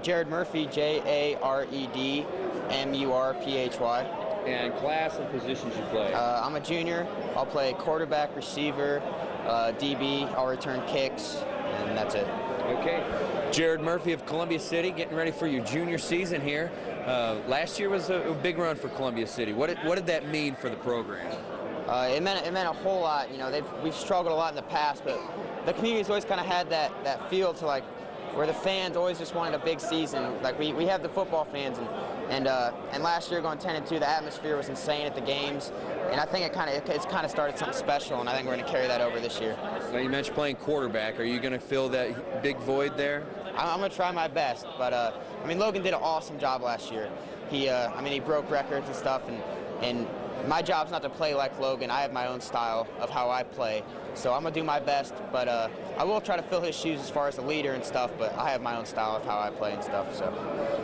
Jared Murphy, J-A-R-E-D-M-U-R-P-H-Y. And class and positions you play? I'm a junior. I'll play quarterback, receiver, DB. I'll return kicks, and that's it. Okay. Jared Murphy of Columbia City, getting ready for your junior season here. Last year was a big run for Columbia City. What did that mean for the program? It meant a whole lot. You know, we've struggled a lot in the past, but the community's always kind of had that feel to like where the fans always just wanted a big season. Like we have the football fans, and last year going 10-2, the atmosphere was insane at the games, and I think it's kind of started something special, and I think we're going to carry that over this year. Now you mentioned playing quarterback. Are you going to fill that big void there? I'm going to try my best, but I mean Logan did an awesome job last year. He broke records and stuff, and my job's not to play like Logan. I have my own style of how I play, so I'm going to do my best, but I will try to fill his shoes as far as a leader and stuff, but I have my own style of how I play and stuff. So.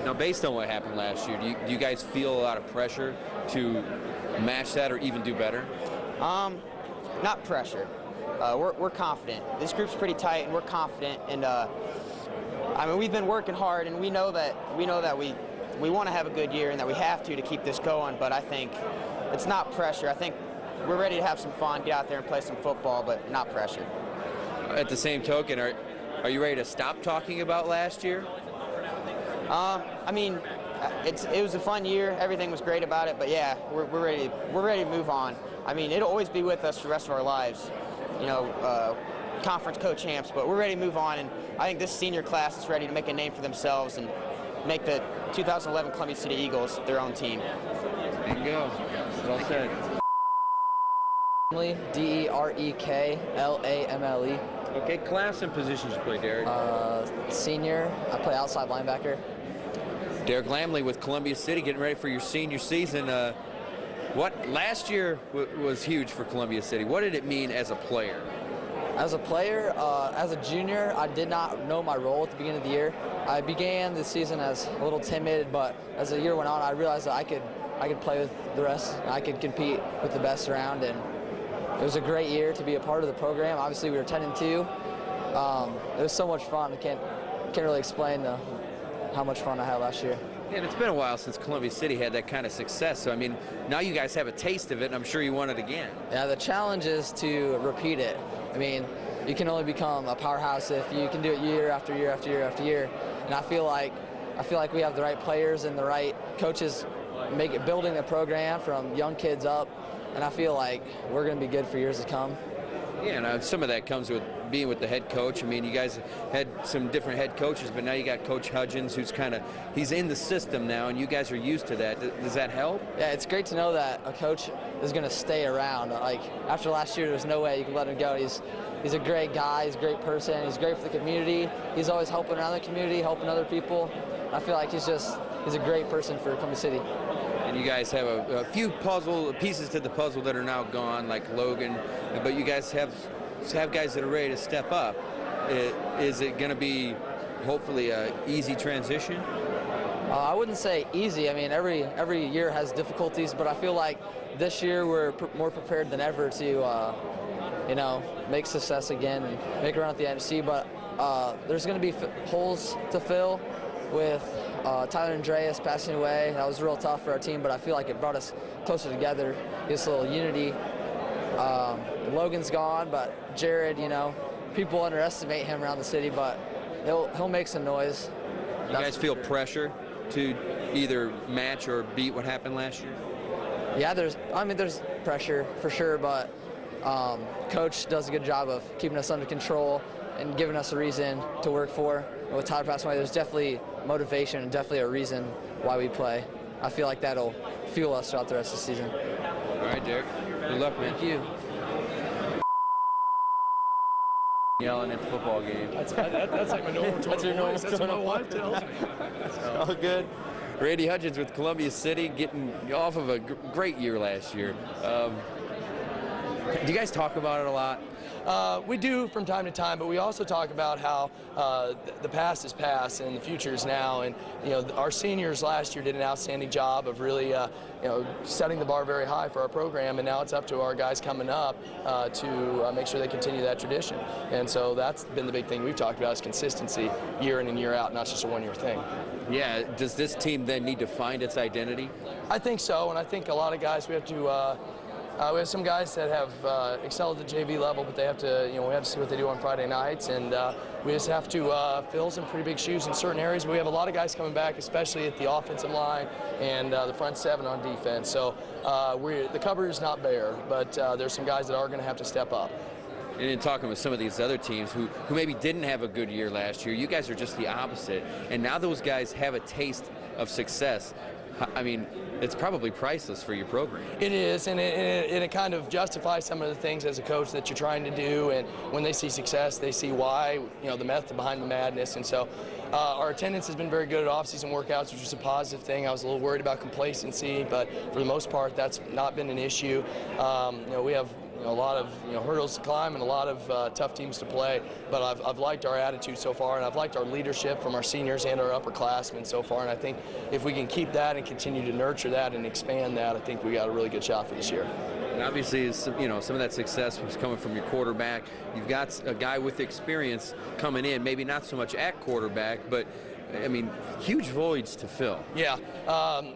Now, based on what happened last year, do you guys feel a lot of pressure to match that or even do better? Not pressure. We're confident. This group's pretty tight, and we're confident, and I mean, we've been working hard, and we know that we want to have a good year and that we have to keep this going, but I think it's not pressure. I think we're ready to have some fun, get out there and play some football, but not pressure. At the same token, are you ready to stop talking about last year? I mean, it was a fun year. Everything was great about it, but yeah, we're ready to move on. I mean, it'll always be with us for the rest of our lives, you know, conference co-champs, but we're ready to move on, and I think this senior class is ready to make a name for themselves and make the 2011 Columbia City Eagles their own team. There you go. Well said. D-E-R-E-K-L-A-M-L-E. Okay, class and positions you play, Derrick? Senior, I play outside linebacker. Derrick Lemle with Columbia City, getting ready for your senior season. Last year was huge for Columbia City. What did it mean as a player? As a player, as a junior, I did not know my role at the beginning of the year. I began the season as a little timid, but as the year went on, I realized that I could play with the rest. I could compete with the best around, and it was a great year to be a part of the program. Obviously, we were 10-2. It was so much fun. I can't really explain how much fun I had last year. And it's been a while since Columbia City had that kind of success. So, I mean, now you guys have a taste of it, and I'm sure you want it again. Yeah, the challenge is to repeat it. I mean, you can only become a powerhouse if you can do it year after year after year after year. And I feel like we have the right players and the right coaches building the program from young kids up, and I feel like we're going to be good for years to come. Yeah, and some of that comes with being with the head coach. I mean, you guys had some different head coaches, but now you got Coach Hudgens, who's he's in the system now, and you guys are used to that. Does that help? Yeah, it's great to know that a coach is going to stay around. Like, after last year, there's no way you can let him go. He's a great guy. He's a great person. He's great for the community. He's always helping around the community, helping other people. I feel like he's a great person for Columbia City. And you guys have a few pieces to the puzzle that are now gone, like Logan, but you guys have guys that are ready to step up. Is it going to be hopefully an easy transition? I wouldn't say easy. I mean, every year has difficulties, but I feel like this year we're more prepared than ever to make success again and make it around at the NFC. But there's going to be holes to fill with Tyler Andreas passing away. That was real tough for our team, but I feel like it brought us closer together, gives a little unity. Logan's gone, but Jared, people underestimate him around the city, but he'll make some noise. You guys feel pressure to either match or beat what happened last year? Yeah, there's pressure for sure, but Coach does a good job of keeping us under control and giving us a reason to work for. With Tyler passing away, there's definitely motivation and definitely a reason why we play. I feel like that'll fuel us throughout the rest of the season. All right, Derrick. Good luck, man. Thank you. Yelling at the football game. That's like my normal tone of voice. That's what my wife tells me. All good. Grady Hudgens with Columbia City, getting off of a great year last year. Do you guys talk about it a lot? We do from time to time, but we also talk about how the past is past and the future is now. And our seniors last year did an outstanding job of really setting the bar very high for our program, and now it's up to our guys coming up to make sure they continue that tradition. And so that's been the big thing we've talked about, is consistency year in and year out, not just a one-year thing. Yeah. Does this team then need to find its identity? I think so, and I think a lot of guys we have to. We have some guys that have excelled at the JV level, but they have to, we have to see what they do on Friday nights, and we just have to fill some pretty big shoes in certain areas. But we have a lot of guys coming back, especially at the offensive line and the front seven on defense. So the cupboard is not bare, but there's some guys that are going to have to step up. And in talking with some of these other teams who maybe didn't have a good year last year, you guys are just the opposite. And now those guys have a taste of success. I mean, it's probably priceless for your program. It is, and it kind of justifies some of the things as a coach that you're trying to do, and when they see success, they see why, the method behind the madness. And so our attendance has been very good at off-season workouts, which is a positive thing. I was a little worried about complacency, but for the most part, that's not been an issue. We have a lot of hurdles to climb and a lot of tough teams to play, but I've liked our attitude so far, and I've liked our leadership from our seniors and our upperclassmen so far, and I think if we can keep that and continue to nurture that and expand that, I think we got a really good shot for this year. And obviously, some of that success was coming from your quarterback. You've got a guy with experience coming in, maybe not so much at quarterback, but I mean, huge voids to fill. Yeah,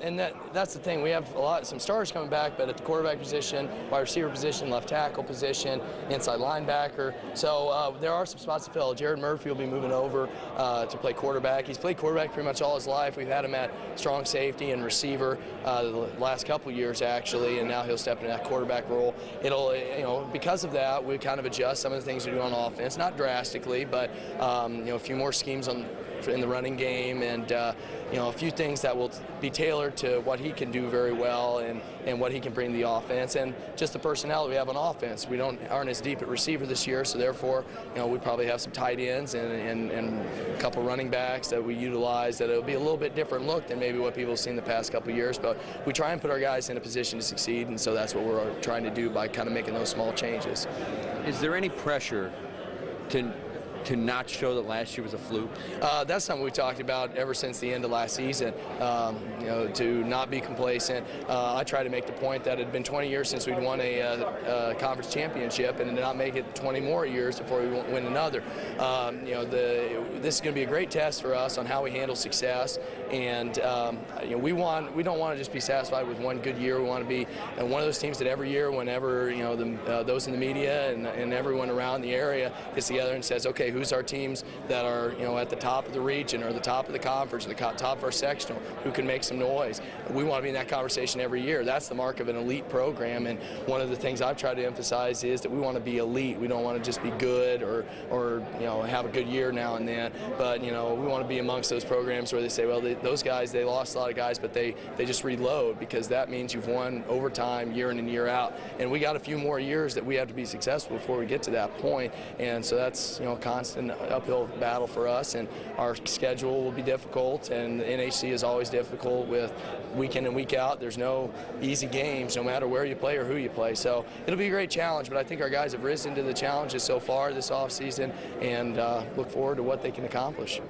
and that's the thing. We have some stars coming back, but at the quarterback position, wide receiver position, left tackle position, inside linebacker. So there are some spots to fill. Jared Murphy will be moving over to play quarterback. He's played quarterback pretty much all his life. We've had him at strong safety and receiver the last couple years, actually, and now he'll step into that quarterback role. It'll, because of that, we kind of adjust some of the things we do on offense, not drastically, but a few more schemes in the running game, and a few things that will be tailored to what he can do very well and what he can bring to the offense, and just the personnel that we have on offense. We aren't as deep at receiver this year, so therefore we probably have some tight ends and a couple running backs that we utilize that it'll be a little bit different look than maybe what people have seen the past couple years, but we try and put our guys in a position to succeed, and so that's what we're trying to do by kind of making those small changes. Is there any pressure to not show that last year was a fluke? That's something we talked about ever since the end of last season, to not be complacent. I try to make the point that it had been 20 years since we'd won a conference championship, and to not make it 20 more years before we win another. This is going to be a great test for us on how we handle success, and we don't want to just be satisfied with one good year. We want to be one of those teams that every year, whenever those in the media and everyone around the area gets together and says, okay, who's our teams that are at the top of the region or the top of the conference or the top of our sectional, who can make some noise. We want to be in that conversation every year. That's the mark of an elite program, and one of the things I've tried to emphasize is that we want to be elite. We don't want to just be good or have a good year now and then, but we want to be amongst those programs where they say, well, those guys, they lost a lot of guys, but they just reload, because that means you've won overtime year in and year out, and we got a few more years that we have to be successful before we get to that point, and so that's constant uphill battle for us, and our schedule will be difficult, and the NHC is always difficult with week in and week out. There's no easy games, no matter where you play or who you play, so it'll be a great challenge, but I think our guys have risen to the challenges so far this offseason, and look forward to what they can accomplish.